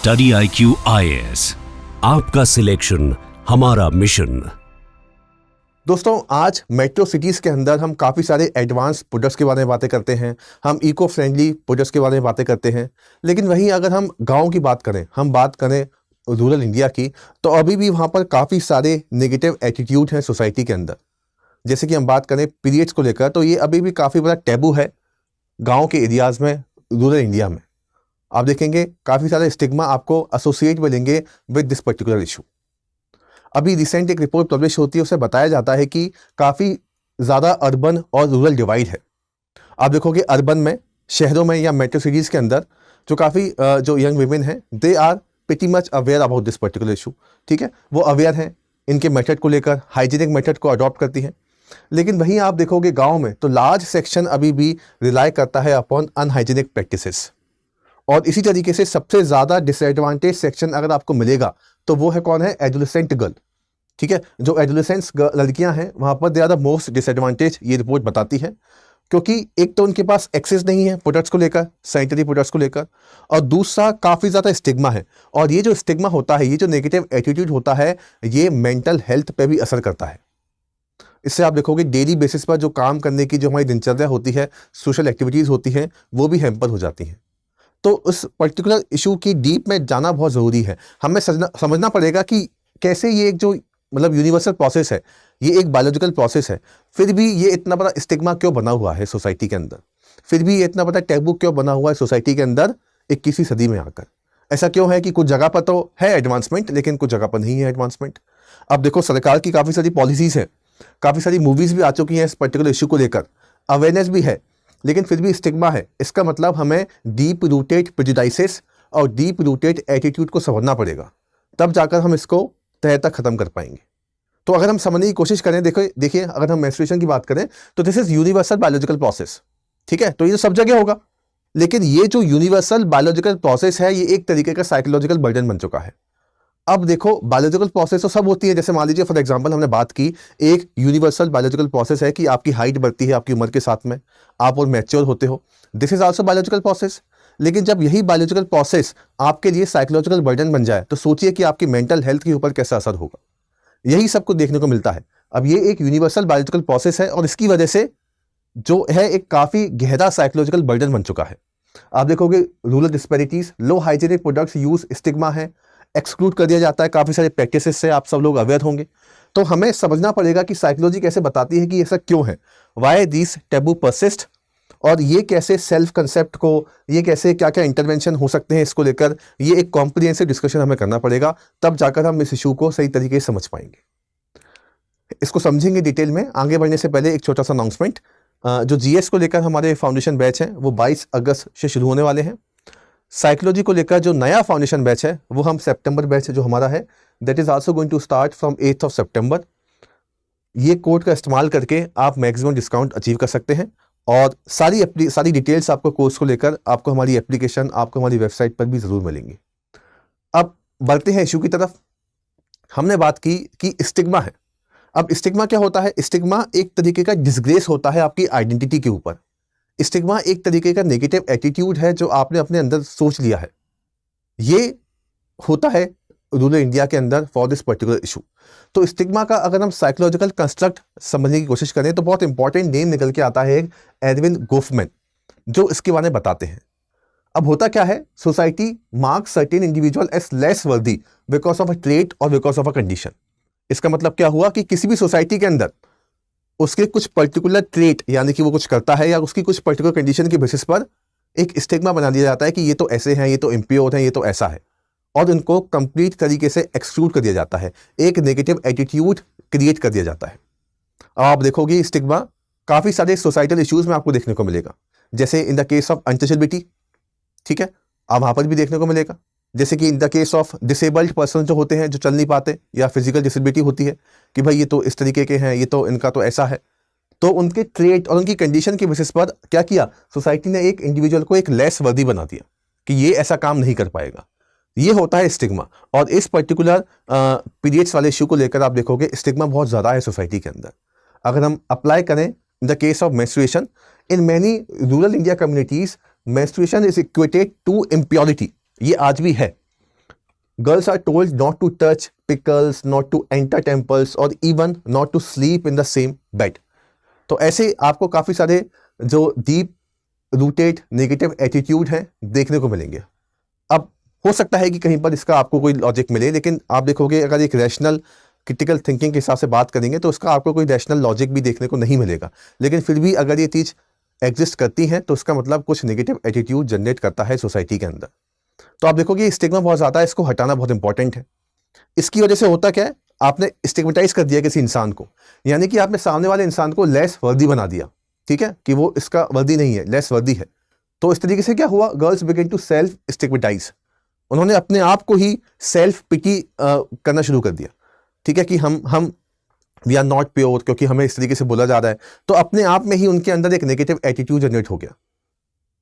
Study IQ IAS, आपका selection हमारा mission. दोस्तों, आज मेट्रो सिटीज़ के अंदर हम काफ़ी सारे एडवांस प्रोडक्ट्स के बारे में बातें करते हैं, हम इको फ्रेंडली प्रोडक्ट्स के बारे में बातें करते हैं। लेकिन वहीं अगर हम गांव की बात करें, हम बात करें रूरल इंडिया की, तो अभी भी वहाँ पर काफ़ी सारे नेगेटिव एटीट्यूड हैं सोसाइटी के अंदर। जैसे कि हम बात करें पीरियड्स को लेकर, तो ये अभी भी काफ़ी बड़ा टैबू है गाँव के एरियाज़ में, रूरल इंडिया में। आप देखेंगे काफ़ी सारे स्टिग्मा आपको एसोसिएट मिलेंगे विद दिस पर्टिकुलर इशू। अभी रिसेंट एक रिपोर्ट पब्लिश होती है, उससे बताया जाता है कि काफ़ी ज़्यादा अर्बन और रूरल डिवाइड है। आप देखोगे अर्बन में, शहरों में या मेट्रो सिटीज़ के अंदर जो काफ़ी जो यंग वीमेन हैं, they are pretty much aware about this particular issue. ठीक है, वो अवेयर हैं इनके मेथड को लेकर, हाइजीनिक मेथड को अडॉप्ट करती हैं। लेकिन वहीं आप देखोगे गाँव में तो लार्ज सेक्शन अभी भी रिलाई करता है अपॉन अनहाइजीनिक प्रैक्टिसेस। और इसी तरीके से सबसे ज़्यादा डिसएडवांटेज सेक्शन अगर आपको मिलेगा तो वो है कौन है? Adolescent girl. ठीक है, जो एडोलेसेंट्स लड़कियां हैं वहाँ पर they are the most disadvantage, ये रिपोर्ट बताती है। क्योंकि एक तो उनके पास एक्सेस नहीं है प्रोडक्ट्स को लेकर, सैनिटरी प्रोडक्ट्स को लेकर, और दूसरा काफ़ी ज़्यादा स्टिग्मा है। और ये जो स्टिग्मा होता है, ये जो नेगेटिव एटीट्यूड होता है, ये मेंटल हेल्थ पे भी असर करता है। इससे आप देखोगे डेली बेसिस पर जो काम करने की जो हमारी दिनचर्या होती है, सोशल एक्टिविटीज़ होती हैं, वो भी हैम्पर हो जाती हैं। तो उस पर्टिकुलर इशू की डीप में जाना बहुत ज़रूरी है। हमें समझना पड़ेगा कि कैसे ये एक जो मतलब यूनिवर्सल प्रोसेस है, ये एक बायोलॉजिकल प्रोसेस है, फिर भी ये इतना बड़ा स्टिग्मा क्यों बना हुआ है सोसाइटी के अंदर, फिर भी ये इतना बड़ा टैबू क्यों बना हुआ है सोसाइटी के अंदर 21वीं सदी में आकर। ऐसा क्यों है कि कुछ जगह पर तो है एडवांसमेंट, लेकिन कुछ जगह पर नहीं है एडवांसमेंट। अब देखो, सरकार की काफ़ी सारी पॉलिसीज़ हैं, काफ़ी सारी मूवीज़ भी आ चुकी हैं इस पर्टिकुलर इशू को लेकर, अवेयरनेस भी है, लेकिन फिर भी स्टिग्मा है। इसका मतलब हमें डीप रूटेड प्रेजुडाइसेस और डीप रूटेड एटीट्यूड को समझना पड़ेगा, तब जाकर हम इसको तह तक ख़त्म कर पाएंगे। तो अगर हम समझने की कोशिश करें, देखिए अगर हम मेंस्ट्रुएशन की बात करें तो this is universal biological process. ठीक है, तो ये सब जगह होगा, लेकिन ये जो यूनिवर्सल बायोलॉजिकल प्रोसेस है, ये एक तरीके का साइकोलॉजिकल बर्डन बन चुका है। अब देखो, बायोलॉजिकल प्रोसेस तो सब होती है। जैसे मान लीजिए फॉर एग्जांपल हमने बात की, एक यूनिवर्सल बायोलॉजिकल प्रोसेस है कि आपकी हाइट बढ़ती है आपकी उम्र के साथ में, आप और मैच्योर होते हो, this is also biological process. लेकिन जब यही बायोलॉजिकल प्रोसेस आपके लिए साइकोलॉजिकल बर्डन बन जाए, तो सोचिए कि आपकी मेंटल हेल्थ के ऊपर कैसा असर होगा। यही सब कुछ देखने को मिलता है। अब ये एक यूनिवर्सल बायोलॉजिकल प्रोसेस है और इसकी वजह से जो है एक काफ़ी गहरा साइकोलॉजिकल बर्डन बन चुका है। आप देखोगे रूरल डिस्पैरिटीज, लो हाइजीनिक प्रोडक्ट्स यूज, स्टिग्मा है, एक्सक्लूड कर दिया जाता है काफ़ी सारे प्रैक्टिसेस से, आप सब लोग अवेयर होंगे। तो हमें समझना पड़ेगा कि साइकोलॉजी कैसे बताती है कि ऐसा क्यों है, वाई दिस टैबू परसिस्ट, और ये कैसे सेल्फ कंसेप्ट को, ये कैसे क्या क्या इंटरवेंशन हो सकते हैं इसको लेकर, ये एक कॉम्प्रिहेंसिव डिस्कशन हमें करना पड़ेगा, तब जाकर हम इस इशू को सही तरीके से समझ पाएंगे। इसको समझेंगे डिटेल में। आगे बढ़ने से पहले एक छोटा सा अनाउंसमेंट, जो जीएस को लेकर हमारे फाउंडेशन बैच हैं वो 22 अगस्त से शुरू होने वाले हैं। साइकोलॉजी को लेकर जो नया फाउंडेशन बैच है वो हम सितंबर बैच जो हमारा है, that is also going to start from 8 सितंबर। ये कोड का इस्तेमाल करके आप मैक्सिमम डिस्काउंट अचीव कर सकते हैं, और सारी डिटेल्स आपको कोर्स को लेकर आपको हमारी एप्लीकेशन, आपको हमारी वेबसाइट पर भी ज़रूर मिलेंगी। अब बढ़ते हैं इशू की तरफ। हमने बात की कि स्टिग्मा है। अब स्टिग्मा क्या होता है? स्टिग्मा एक तरीके का डिसग्रेस होता है आपकी आइडेंटिटी के ऊपर। स्टिग्मा एक तरीके का नेगेटिव एटीट्यूड है जो आपने अपने अंदर सोच लिया है। ये होता है रूरल इंडिया के अंदर फॉर दिस पर्टिकुलर इशू। तो स्टिग्मा का अगर हम साइकोलॉजिकल कंस्ट्रक्ट समझने की कोशिश करें तो बहुत इंपॉर्टेंट नेम निकल के आता है एक, एडविन गोफमैन, जो इसके बारे में बताते हैं। अब होता क्या है, society marks certain individual as less worthy because of a trait और बिकॉज ऑफ अ कंडीशन। इसका मतलब क्या हुआ कि किसी भी सोसाइटी के अंदर उसके कुछ पर्टिकुलर ट्रेट, यानी कि वो कुछ करता है, या उसकी कुछ पर्टिकुलर कंडीशन के बेसिस पर एक स्टिग्मा बना दिया जाता है कि ये तो ऐसे हैं, ये तो इम्प्योर हैं, ये तो ऐसा है, और इनको कंप्लीट तरीके से एक्सक्लूड कर दिया जाता है, एक नेगेटिव एटीट्यूड क्रिएट कर दिया जाता है। अब आप देखोगे स्टिग्मा काफ़ी सारे सोसाइटल इश्यूज में आपको देखने को मिलेगा, जैसे इन द केस ऑफ अनटचेबिलिटी। ठीक है, आप वहाँ पर भी देखने को मिलेगा। जैसे कि इन the case of disabled person जो होते हैं, जो चल नहीं पाते, या फिजिकल डिसेबिलिटी होती है कि भाई ये तो इस तरीके के हैं, ये तो इनका तो ऐसा है, तो उनके ट्रेट और उनकी कंडीशन के बेसिस पर क्या किया, सोसाइटी ने एक इंडिविजुअल को एक लेस वर्दी बना दिया कि ये ऐसा काम नहीं कर पाएगा। ये होता है स्टिग्मा। और इस पर्टिकुलर पीरियड्स वाले इशू को लेकर आप देखोगे स्टिग्मा बहुत ज़्यादा है सोसाइटी के अंदर। अगर हम अप्लाई करें in the case of menstruation, in many rural India communities menstruation is equated to impurity. ये आज भी है। Girls are told not to touch pickles, not to enter temples और even not to sleep in the same bed. तो ऐसे आपको काफ़ी सारे जो डीप रूटेड नेगेटिव एटीट्यूड हैं देखने को मिलेंगे। अब हो सकता है कि कहीं पर इसका आपको कोई लॉजिक मिले, लेकिन आप देखोगे अगर एक रैशनल क्रिटिकल थिंकिंग के हिसाब से बात करेंगे तो उसका आपको कोई रैशनल लॉजिक भी देखने को नहीं मिलेगा। लेकिन फिर भी अगर ये चीज़ एग्जिस्ट करती है तो उसका मतलब कुछ नेगेटिव एटीट्यूड जनरेट करता है सोसाइटी के अंदर। तो आप देखोगे ये स्टिग्मा बहुत ज़्यादा है, इसको हटाना बहुत इंपॉर्टेंट है। इसकी वजह से होता क्या है, आपने स्टिग्मेटाइज कर दिया किसी इंसान को, यानी कि आपने सामने वाले इंसान को लेस वर्दी बना दिया, ठीक है, कि वो इसका वर्दी नहीं है, लेस वर्दी है। तो इस तरीके से क्या हुआ, girls begin to self stigmatise, उन्होंने अपने आप को ही सेल्फ पिटी करना शुरू कर दिया, ठीक है, कि हम वी आर नॉट प्योर, क्योंकि हमें इस तरीके से बोला जा रहा है। तो अपने आप में ही उनके अंदर एक नेगेटिव एटीट्यूड जनरेट हो गया,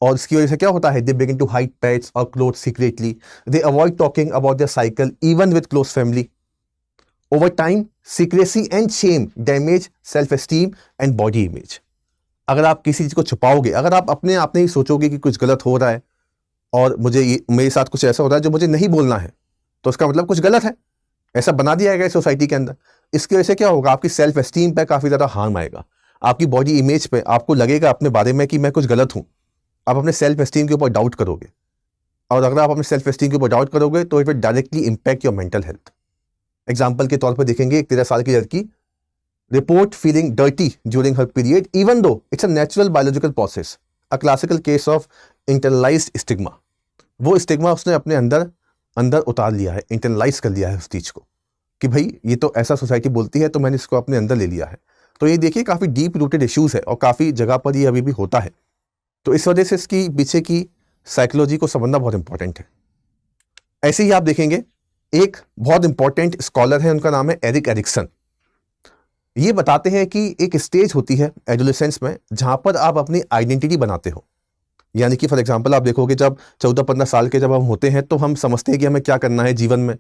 और इसकी वजह से क्या होता है, they begin to hide pads और cloth secretly, they avoid talking about their cycle even with close family. Over time secrecy and shame damage self esteem and body image. अगर आप किसी चीज़ को छुपाओगे, अगर आप अपने आप में ही सोचोगे कि कुछ गलत हो रहा है और मेरे साथ कुछ ऐसा हो रहा है जो मुझे नहीं बोलना है, तो उसका मतलब कुछ गलत है, ऐसा बना दिया गया सोसाइटी के अंदर। इसकी वजह से क्या होगा, आपकी सेल्फ एस्टीम पे काफ़ी ज़्यादा हार्म आएगा, आपकी बॉडी इमेज पे आपको लगेगा अपने बारे में कि मैं कुछ गलत हूँ, आप अपने सेल्फ एस्टीम के ऊपर डाउट करोगे, और अगर आप अपने सेल्फ एस्टीम के ऊपर डाउट करोगे तो it will directly impact your mental health. Example के तौर पर देखेंगे, एक 13 साल की लड़की report feeling dirty during her period even though it's a natural biological process, a classical case of internalised stigma. वो स्टिग्मा उसने अपने अंदर उतार लिया है, इंटरनलाइज कर लिया है उस चीज़ को, कि भाई ये तो ऐसा सोसाइटी बोलती है तो मैंने इसको अपने अंदर ले लिया है। तो ये देखिए काफ़ी डीप रूटेड इश्यूज है और काफ़ी जगह पर ये अभी भी होता है। तो इस वजह से इसकी पीछे की साइकोलॉजी को समझना बहुत इंपॉर्टेंट है। ऐसे ही आप देखेंगे एक बहुत इंपॉर्टेंट स्कॉलर है, उनका नाम है एरिक एरिक्सन। ये बताते हैं कि एक स्टेज होती है एडोलेसेंस में जहां पर आप अपनी आइडेंटिटी बनाते हो। यानी कि फॉर एग्जांपल आप देखोगे जब 14-15 साल के जब हम होते हैं तो हम समझते हैं कि हमें क्या करना है जीवन में,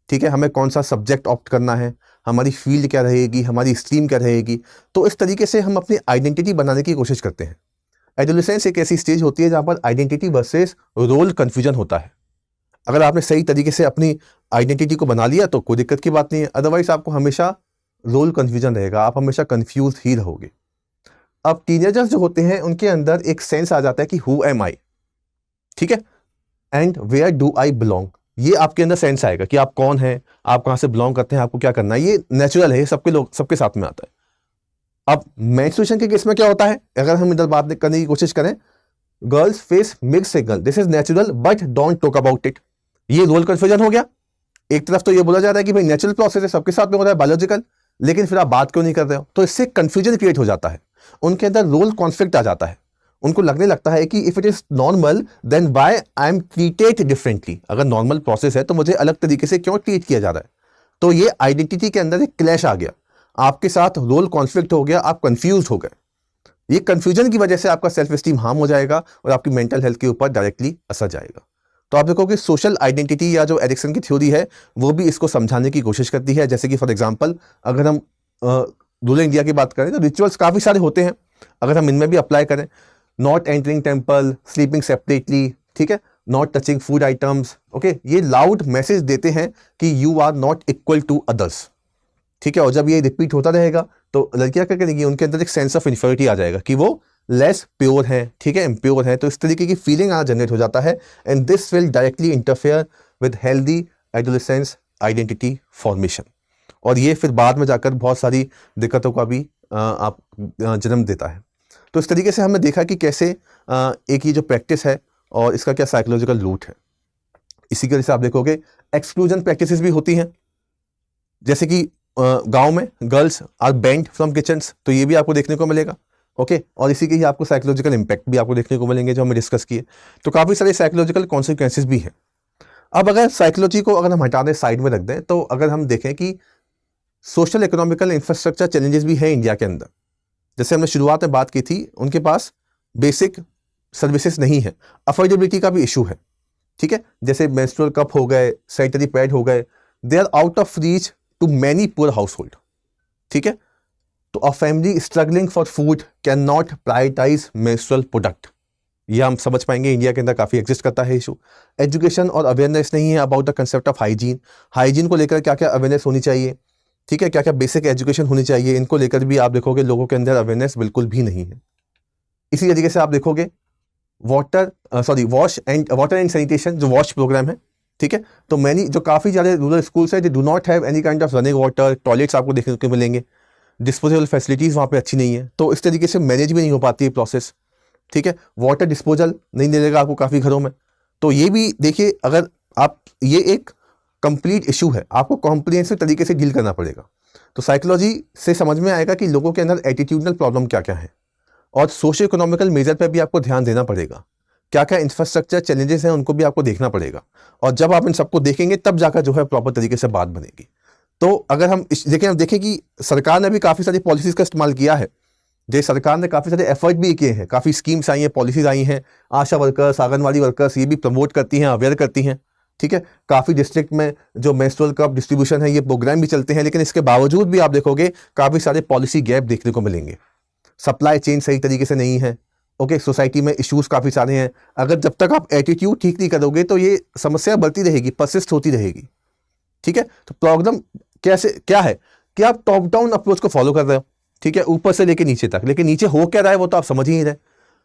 ठीक है, हमें कौन सा सब्जेक्ट ऑप्ट करना है, हमारी फील्ड क्या रहेगी, हमारी स्ट्रीम क्या रहेगी। तो इस तरीके से हम अपनी आइडेंटिटी बनाने की कोशिश करते हैं। एडोलेसेंस एक ऐसी स्टेज होती है जहां पर आइडेंटिटी वर्सेस रोल कन्फ्यूजन होता है। अगर आपने सही तरीके से अपनी आइडेंटिटी को बना लिया तो कोई दिक्कत की बात नहीं है, अदरवाइज आपको हमेशा रोल कन्फ्यूजन रहेगा, आप हमेशा कंफ्यूज ही रहोगे। अब टीनेजर्स जो होते हैं उनके अंदर एक सेंस आ जाता है कि हु एम आई, ठीक है, and where do I belong. ये आपके अंदर सेंस आएगा कि आप कौन हैं, आप कहाँ से बिलोंग करते हैं, आपको क्या करना है। ये नेचुरल है, सबके साथ में आता है। अब मेंस्ट्रुएशन के केस में क्या होता है, अगर हम इधर बात करने की कोशिश करें, girls face mix signal, this is natural but don't talk about it. ये रोल कंफ्यूजन हो गया। एक तरफ तो ये बोला जा रहा है कि भाई नेचुरल प्रोसेस है, सबके साथ में हो रहा है, बायोलॉजिकल, लेकिन फिर आप बात क्यों नहीं कर रहे हो, तो इससे कंफ्यूजन क्रिएट हो जाता है, उनके अंदर रोल कॉन्फ्लिक्ट आ जाता है। उनको लगने लगता है कि if it is normal then why I am treated differently. अगर नॉर्मल प्रोसेस है तो मुझे अलग तरीके से क्यों ट्रीट किया जा रहा है। तो ये आइडेंटिटी के अंदर एक क्लैश आ गया, आपके साथ रोल कॉन्फ्लिक्ट हो गया, आप कंफ्यूज हो गए। ये कंफ्यूजन की वजह से आपका सेल्फ एस्टीम हार्म हो जाएगा और आपकी मेंटल हेल्थ के ऊपर डायरेक्टली असर जाएगा। तो आप देखो कि सोशल आइडेंटिटी या जो एरिक्सन की थ्योरी है वो भी इसको समझाने की कोशिश करती है। जैसे कि फॉर एग्जांपल अगर हम रूरल इंडिया की बात करें तो रिचुअल्स काफ़ी सारे होते हैं, अगर हम इनमें भी अप्लाई करें, not entering temple, sleeping separately, ठीक है, not touching food items, okay, ये लाउड मैसेज देते हैं कि you are not equal to others, ठीक है। और जब ये रिपीट होता रहेगा तो लड़कियां क्या करेंगी, उनके अंदर एक सेंस ऑफ इन्फियोरिटी आ जाएगा कि वो लेस प्योर है, ठीक है, इम्प्योर है। तो इस तरीके की फीलिंग आना जनरेट हो जाता है and this will directly interfere with healthy adolescence identity formation, और ये फिर बाद में जाकर बहुत सारी दिक्कतों का भी आप जन्म देता है। तो इस तरीके से हमने देखा कि कैसे एक ये जो प्रैक्टिस है और इसका क्या साइकोलॉजिकल रूट है। इसी की वजह से आप देखोगे एक्सक्लूजन प्रैक्टिसेस भी होती हैं, जैसे कि गांव में girls are banned from kitchens, तो ये भी आपको देखने को मिलेगा, ओके। और इसी के ही आपको साइकोलॉजिकल इंपैक्ट भी आपको देखने को मिलेंगे जो हमने डिस्कस किए। तो काफ़ी सारे साइकोलॉजिकल कॉन्सिक्वेंसेस भी हैं। अब अगर साइकोलॉजी को अगर हम हटा दें, साइड में रख दें, तो अगर हम देखें कि सोशल इकोनॉमिकल इंफ्रास्ट्रक्चर चैलेंजेस भी हैं इंडिया के अंदर। जैसे हमने शुरुआत में बात की थी, उनके पास बेसिक सर्विसेज नहीं है, अफोर्डेबिलिटी का भी इशू है, ठीक है। जैसे मेंस्ट्रुअल कप हो गए, सैनिटरी पैड हो गए, they are out of reach to many poor household, ठीक है। तो a family struggling for food can not prioritise menstrual product, ये हम समझ पाएंगे इंडिया के अंदर काफ़ी एग्जिस्ट करता है इशू। एजुकेशन और अवेयरनेस नहीं है about the concept of hygiene. Hygiene को लेकर क्या क्या अवेयरनेस होनी चाहिए, ठीक है, क्या क्या बेसिक एजुकेशन होनी चाहिए, इनको लेकर भी आप देखोगे लोगों के अंदर अवेयरनेस बिल्कुल भी नहीं है। इसी तरीके से आप देखोगे वाटर एंड सैनिटेशन जो वॉश प्रोग्राम है, ठीक है, तो मैनी जो काफ़ी ज़्यादा रूरल स्कूल्स है they do not have any kind of running water, toilets आपको देखने को मिलेंगे, डिस्पोजेबल फैसिलिटीज़ वहाँ पे अच्छी नहीं है, तो इस तरीके से मैनेज भी नहीं हो पाती है प्रोसेस, ठीक है। वाटर डिस्पोजल नहीं मिलेगा आपको काफ़ी घरों में, तो ये भी देखिए, अगर आप ये एक कंप्लीट इशू है, आपको कॉम्प्रिहेंसिव तरीके से डील करना पड़ेगा। तो साइकोलॉजी से समझ में आएगा कि लोगों के अंदर एटीट्यूडनल प्रॉब्लम क्या क्या है, और सोशो इकोनॉमिकल मेजर पर भी आपको ध्यान देना पड़ेगा, क्या क्या इंफ्रास्ट्रक्चर चैलेंजेस हैं उनको भी आपको देखना पड़ेगा, और जब आप इन सबको देखेंगे तब जाकर जो है प्रॉपर तरीके से बात बनेगी। तो अगर हम देखें कि सरकार ने भी काफ़ी सारी पॉलिसीज़ का इस्तेमाल किया है, सरकार ने काफ़ी सारे एफर्ट भी किए हैं, काफ़ी स्कीम्स आई हैं, पॉलिसीज़ आई हैं, आशा वर्कर्स, आंगनवाड़ी वर्कर्स ये भी प्रमोट करती हैं, अवेयर करती हैं, ठीक है। काफ़ी डिस्ट्रिक्ट में जो मेंस्ट्रुअल कप डिस्ट्रीब्यूशन है ये प्रोग्राम भी चलते हैं, लेकिन इसके बावजूद भी आप देखोगे काफ़ी सारे पॉलिसी गैप देखने को मिलेंगे। सप्लाई चेन सही तरीके से नहीं है, ओके, सोसाइटी में इश्यूज काफ़ी सारे हैं। अगर जब तक आप एटीट्यूड ठीक नहीं करोगे तो ये समस्या बढ़ती रहेगी, परसिस्ट होती रहेगी, ठीक है। तो प्रॉब्लम क्या है कि आप टॉप डाउन अप्रोच को फॉलो कर रहे हो, ठीक है, ऊपर से लेके नीचे तक, लेकिन नीचे हो क्या रहा है वो तो आप समझ ही नहीं रहे।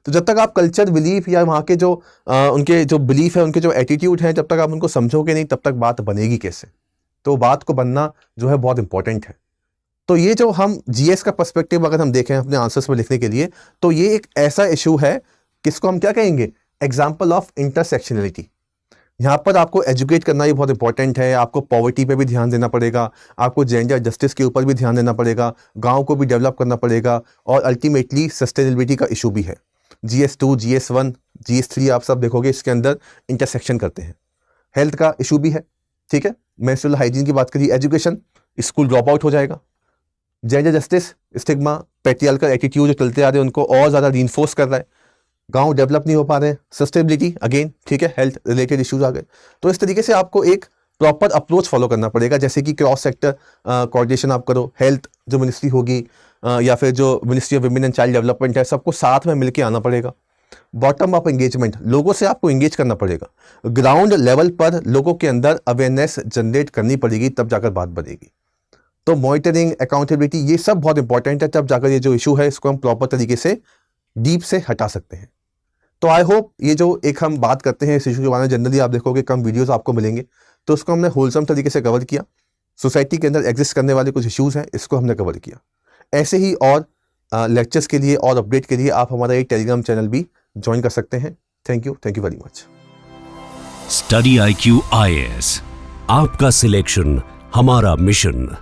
तो जब तक आप कल्चर बिलीफ या वहाँ के जो उनके जो बिलीफ है, उनके जो एटीट्यूड है, जब तक आप उनको समझोगे नहीं तब तक बात बनेगी कैसे। तो बात को बनना जो है बहुत इंपॉर्टेंट है। तो ये जो हम जीएस का पर्सपेक्टिव अगर हम देखें अपने आंसर्स में लिखने के लिए, तो ये एक ऐसा इशू है किसको हम क्या कहेंगे, एग्जाम्पल ऑफ इंटरसेक्शनलिटी। यहाँ पर आपको एजुकेट करना ही बहुत इंपॉर्टेंट है, आपको पॉवर्टी पे भी ध्यान देना पड़ेगा, आपको जेंडर जस्टिस के ऊपर भी ध्यान देना पड़ेगा, गाँव को भी डेवलप करना पड़ेगा, और अल्टीमेटली सस्टेनेबिलिटी का इशू भी है। GS2, GS1, GS3 आप सब देखोगे इसके अंदर इंटरसेक्शन करते हैं। हेल्थ का इशू भी है, ठीक है, मेंस्ट्रुअल हाइजीन की बात करिए, एजुकेशन, स्कूल ड्रॉप आउट हो जाएगा, gender justice, stigma, patriarchal attitude जो चलते आ रहे हैं उनको और ज़्यादा रीइंफोर्स कर रहा है, गांव डेवलप नहीं हो पा रहे हैं, सस्टेनेबिलिटी अगेन, ठीक है, हेल्थ रिलेटेड इश्यूज आ गए। तो इस तरीके से आपको एक प्रॉपर अप्रोच फॉलो करना पड़ेगा, जैसे कि क्रॉस सेक्टर कोऑर्डिनेशन आप करो, हेल्थ जो मिनिस्ट्री होगी या फिर जो ministry of women and child development है, सबको साथ में मिलकर आना पड़ेगा। बॉटम अप एंगेजमेंट, लोगों से आपको एंगेज करना पड़ेगा, ग्राउंड लेवल पर लोगों के अंदर अवेयरनेस जनरेट करनी पड़ेगी, तब जाकर बात बनेगी। तो मॉनिटरिंग, अकाउंटेबिलिटी, ये सब बहुत इंपॉर्टेंट है, तब जाकर ये जो इशू है इसको हम प्रॉपर तरीके से डीप से हटा सकते हैं। तो आई होप ये जो एक हम बात करते हैं इस इशू के बारे में, जनरली आप देखोगे कम वीडियोस आपको मिलेंगे, तो उसको हमने होलसम तरीके से कवर किया। सोसाइटी के अंदर एग्जिस्ट करने वाले कुछ इश्यूज़ हैं, इसको हमने कवर किया। ऐसे ही और लेक्चर्स के लिए और अपडेट के लिए आप हमारा एक टेलीग्राम चैनल भी ज्वाइन कर सकते हैं। Thank you very much. Study IQ IAS, आपका सिलेक्शन हमारा मिशन।